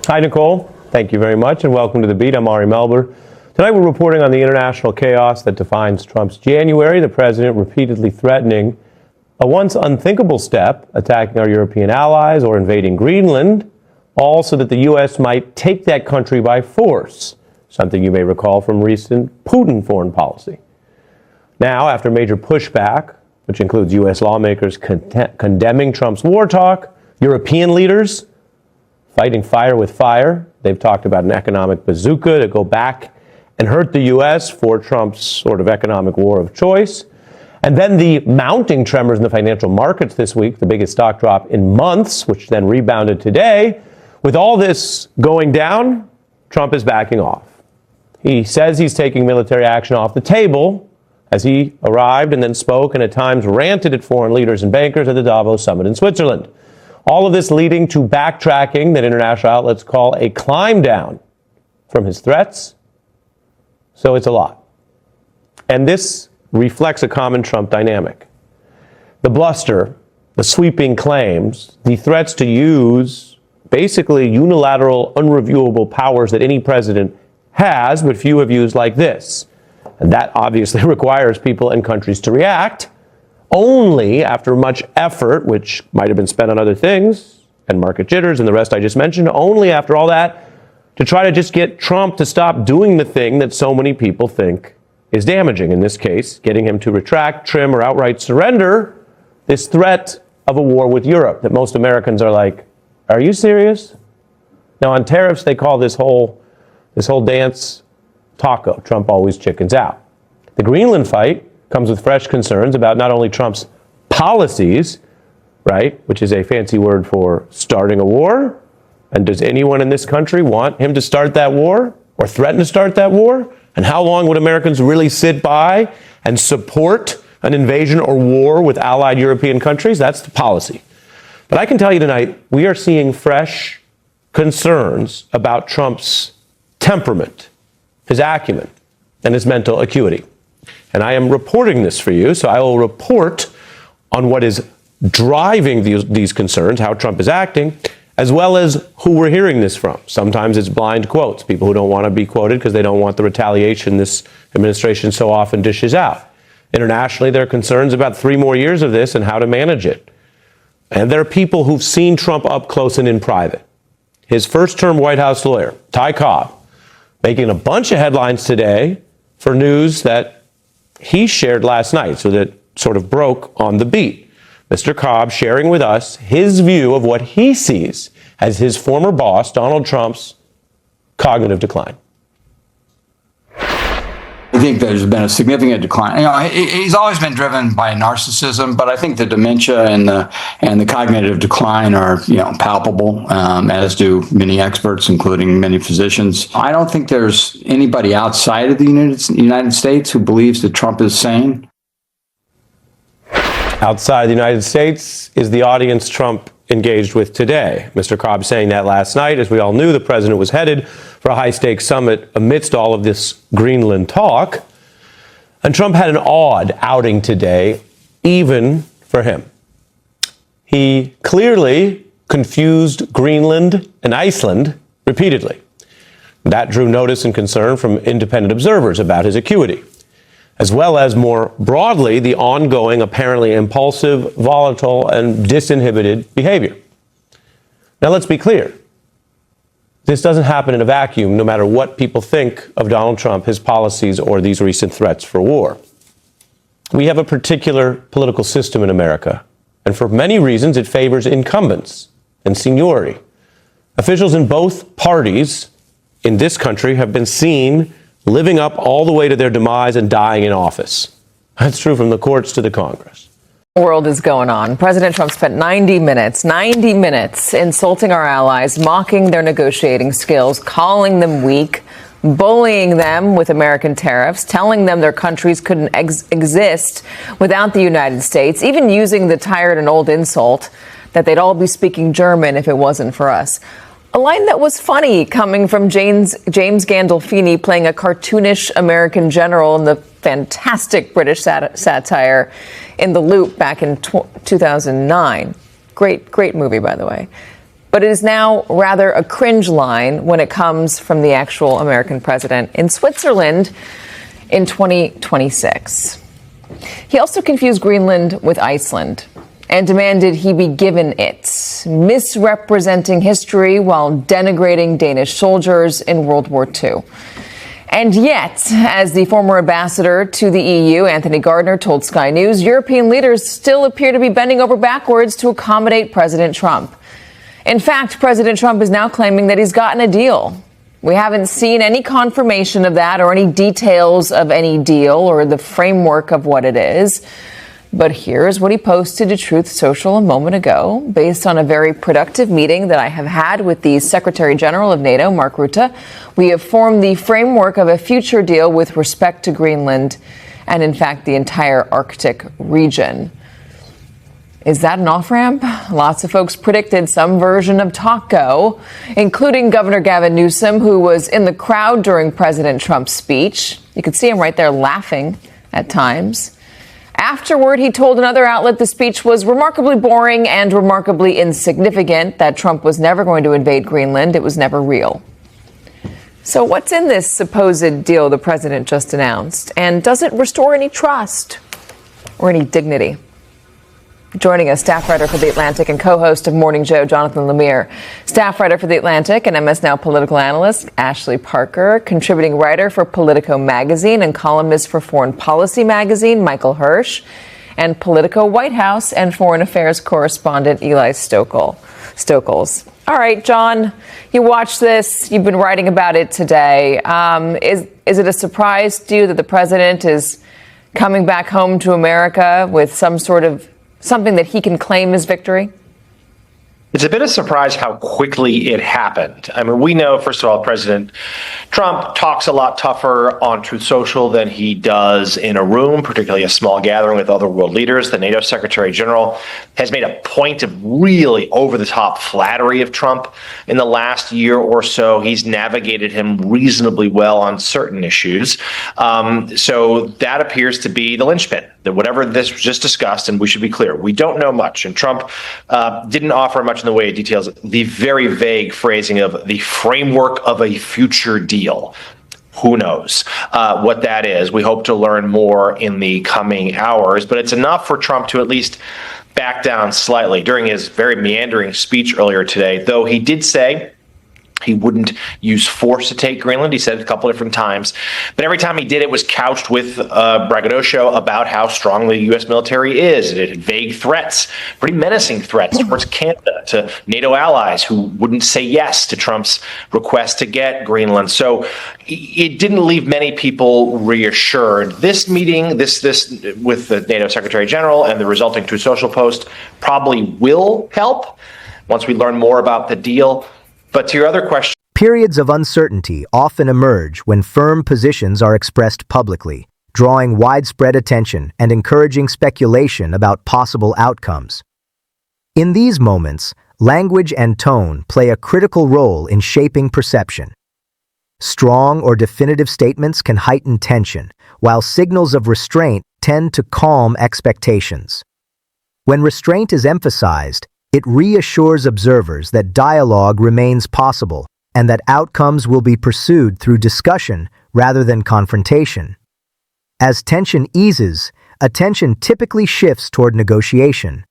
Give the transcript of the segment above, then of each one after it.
Hi, Nicole. Thank you very much, and welcome to The Beat. I'm Ari Melber. Tonight we're reporting on the international chaos that defines Trump's January, the president repeatedly threatening a once unthinkable step, attacking our European allies or invading Greenland, all so that the U.S. might take that country by force, something you may recall from recent Putin foreign policy. Now, after major pushback, which includes U.S. lawmakers condemning Trump's war talk, European leaders fighting fire with fire, they've talked about an economic bazooka to go back and hurt the U.S. for Trump's sort of economic war of choice. And then the mounting tremors in the financial markets this week, the biggest stock drop in months, which then rebounded today. With all this going down, Trump is backing off. He says he's taking military action off the table as he arrived and then spoke and at times ranted at foreign leaders and bankers at the Davos summit in Switzerland. All of this leading to backtracking that international outlets call a climb down from his threats. So it's a lot. And this reflects a common Trump dynamic. The bluster, the sweeping claims, the threats to use basically unilateral, unreviewable powers that any president has, but few have used like this. And that obviously requires people and countries to react only after much effort, which might have been spent on other things, and market jitters and the rest I just mentioned, only after all that to try to just get Trump to stop doing the thing that so many people think is damaging. In this case, getting him to retract, trim, or outright surrender this threat of a war with Europe that most Americans are like, are you serious? Now on tariffs, they call this whole dance taco. Trump always chickens out. The Greenland fight comes with fresh concerns about not only Trump's policies, right, which is a fancy word for starting a war. And does anyone in this country want him to start that war or threaten to start that war? And how long would Americans really sit by and support an invasion or war with allied European countries? That's the policy. But I can tell you tonight, we are seeing fresh concerns about Trump's temperament, his acumen, and his mental acuity. And I am reporting this for you, so I will report on what is driving these concerns, how Trump is acting, as well as who we're hearing this from. Sometimes it's blind quotes, people who don't want to be quoted because they don't want the retaliation this administration so often dishes out. Internationally, there are concerns about 3 more years of this and how to manage it. And there are people who've seen Trump up close and in private. His first-term White House lawyer, Ty Cobb, making a bunch of headlines today for news that he shared last night, so that sort of broke on the beat. Mr. Cobb sharing with us his view of what he sees as his former boss, Donald Trump's cognitive decline. I think there's been a significant decline. You know, he's always been driven by narcissism, but I think the dementia and the cognitive decline are, palpable, as do many experts, including many physicians. I don't think there's anybody outside of the United States who believes that Trump is sane. Outside the United States is the audience Trump engaged with today. Mr. Cobb saying that last night. As we all knew, the president was headed for a high-stakes summit amidst all of this Greenland talk. And Trump had an odd outing today, even for him. He clearly confused Greenland and Iceland repeatedly. That drew notice and concern from independent observers about his acuity, as well as more broadly, the ongoing, apparently impulsive, volatile, and disinhibited behavior. Now, let's be clear. This doesn't happen in a vacuum, no matter what people think of Donald Trump, his policies, or these recent threats for war. We have a particular political system in America, and for many reasons, it favors incumbents and seniority. Officials in both parties in this country have been seen living up all the way to their demise and dying in office. That's true from the courts to the Congress. World is going on. President Trump spent 90 minutes insulting our allies, mocking their negotiating skills, calling them weak, bullying them with American tariffs, telling them their countries couldn't exist without the United States, even using the tired and old insult that they'd all be speaking German if it wasn't for us. A line that was funny, coming from James Gandolfini playing a cartoonish American general in the fantastic British satire In the Loop back in 2009. Great movie, by the way. But but it is now rather a cringe line when it comes from the actual American president in Switzerland in 2026. He also confused Greenland with Iceland and demanded he be given it, misrepresenting history while denigrating Danish soldiers in World War II. And yet, as the former ambassador to the EU, Anthony Gardner, told Sky News, European leaders still appear to be bending over backwards to accommodate President Trump. In fact, President Trump is now claiming that he's gotten a deal. We haven't seen any confirmation of that or any details of any deal or the framework of what it is. But here's what he posted to Truth Social a moment ago, based on a very productive meeting that I have had with the Secretary General of NATO, Mark Rutte. We have formed the framework of a future deal with respect to Greenland and, in fact, the entire Arctic region. Is that an off-ramp? Lots of folks predicted some version of taco, including Governor Gavin Newsom, who was in the crowd during President Trump's speech. You could see him right there laughing at times. Afterward, he told another outlet the speech was remarkably boring and remarkably insignificant, that Trump was never going to invade Greenland. It was never real. So what's in this supposed deal the president just announced? And does it restore any trust or any dignity? Joining us, staff writer for The Atlantic and co-host of Morning Joe, Jonathan Lemire. Staff writer for The Atlantic and MS Now political analyst, Ashley Parker. Contributing writer for Politico magazine and columnist for Foreign Policy magazine, Michael Hirsch. And Politico White House and Foreign Affairs correspondent, Eli Stokels. All right, John, you watched this. You've been writing about it today. Is it a surprise to you that the president is coming back home to America with something that he can claim as victory? It's a bit of a surprise how quickly it happened. I mean, we know, first of all, President Trump talks a lot tougher on Truth Social than he does in a room, particularly a small gathering with other world leaders. The NATO Secretary General has made a point of really over-the-top flattery of Trump in the last year or so. He's navigated him reasonably well on certain issues. So that appears to be the linchpin, that whatever this was just discussed, and we should be clear, we don't know much. And Trump didn't offer much in the way of details. The very vague phrasing of the framework of a future deal. Who knows what that is? We hope to learn more in the coming hours, but it's enough for Trump to at least back down slightly during his very meandering speech earlier today, though he did say he wouldn't use force to take Greenland. He said it a couple different times. But every time he did, it was couched with braggadocio about how strong the U.S. military is. It had vague threats, pretty menacing threats towards Canada, to NATO allies who wouldn't say yes to Trump's request to get Greenland. So it didn't leave many people reassured. This meeting, this with the NATO Secretary General and the resulting Truth Social post probably will help once we learn more about the deal. But to your other question, periods of uncertainty often emerge when firm positions are expressed publicly, drawing widespread attention and encouraging speculation about possible outcomes. In these moments, language and tone play a critical role in shaping perception. Strong or definitive statements can heighten tension, while signals of restraint tend to calm expectations. When restraint is emphasized, it reassures observers that dialogue remains possible and that outcomes will be pursued through discussion rather than confrontation. As tension eases, attention typically shifts toward negotiation.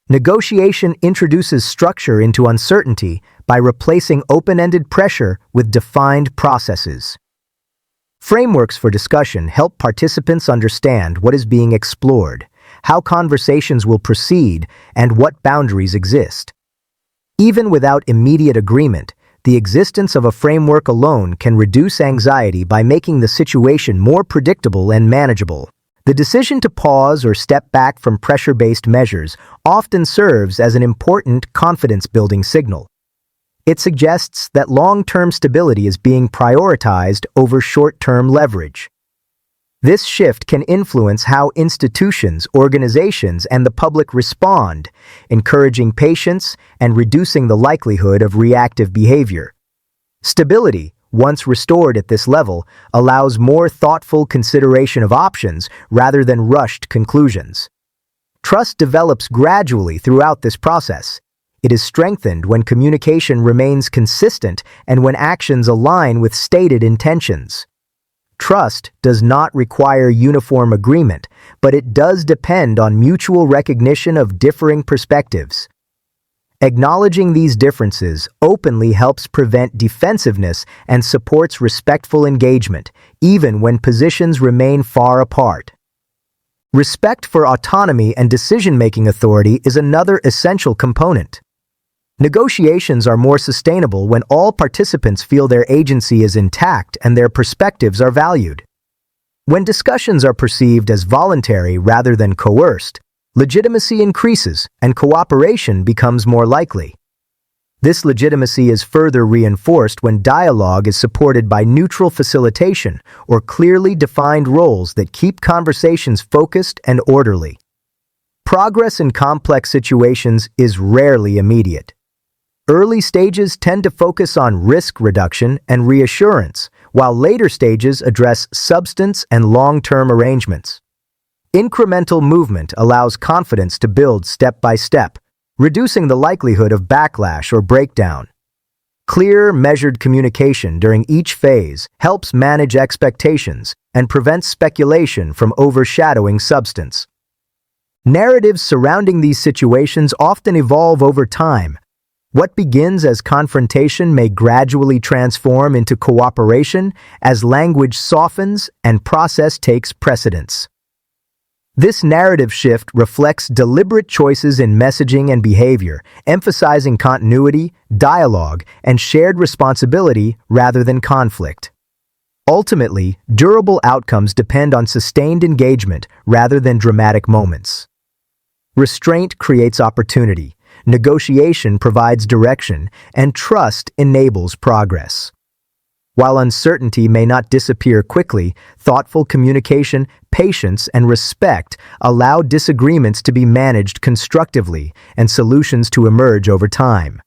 Negotiation introduces structure into uncertainty by replacing open-ended pressure with defined processes. Frameworks for discussion help participants understand what is being explored, how conversations will proceed, and what boundaries exist. Even without immediate agreement, the existence of a framework alone can reduce anxiety by making the situation more predictable and manageable. The decision to pause or step back from pressure-based measures often serves as an important confidence-building signal. It suggests that long-term stability is being prioritized over short-term leverage. This shift can influence how institutions, organizations, and the public respond, encouraging patience and reducing the likelihood of reactive behavior. Stability, once restored at this level, allows more thoughtful consideration of options rather than rushed conclusions. Trust develops gradually throughout this process. it is strengthened when communication remains consistent and when actions align with stated intentions. Trust does not require uniform agreement, but it does depend on mutual recognition of differing perspectives. Acknowledging these differences openly helps prevent defensiveness and supports respectful engagement, even when positions remain far apart. Respect for autonomy and decision-making authority is another essential component. Negotiations are more sustainable when all participants feel their agency is intact and their perspectives are valued. When discussions are perceived as voluntary rather than coerced, legitimacy increases and cooperation becomes more likely. This legitimacy is further reinforced when dialogue is supported by neutral facilitation or clearly defined roles that keep conversations focused and orderly. Progress in complex situations is rarely immediate. Early stages tend to focus on risk reduction and reassurance, while later stages address substance and long-term arrangements. Incremental movement allows confidence to build step by step, reducing the likelihood of backlash or breakdown. Clear, measured communication during each phase helps manage expectations and prevents speculation from overshadowing substance. Narratives surrounding these situations often evolve over time. What begins as confrontation may gradually transform into cooperation as language softens and process takes precedence. This narrative shift reflects deliberate choices in messaging and behavior, emphasizing continuity, dialogue, and shared responsibility rather than conflict. Ultimately, durable outcomes depend on sustained engagement rather than dramatic moments. Restraint creates opportunity, negotiation provides direction, and trust enables progress. While uncertainty may not disappear quickly, thoughtful communication, patience, and respect allow disagreements to be managed constructively and solutions to emerge over time.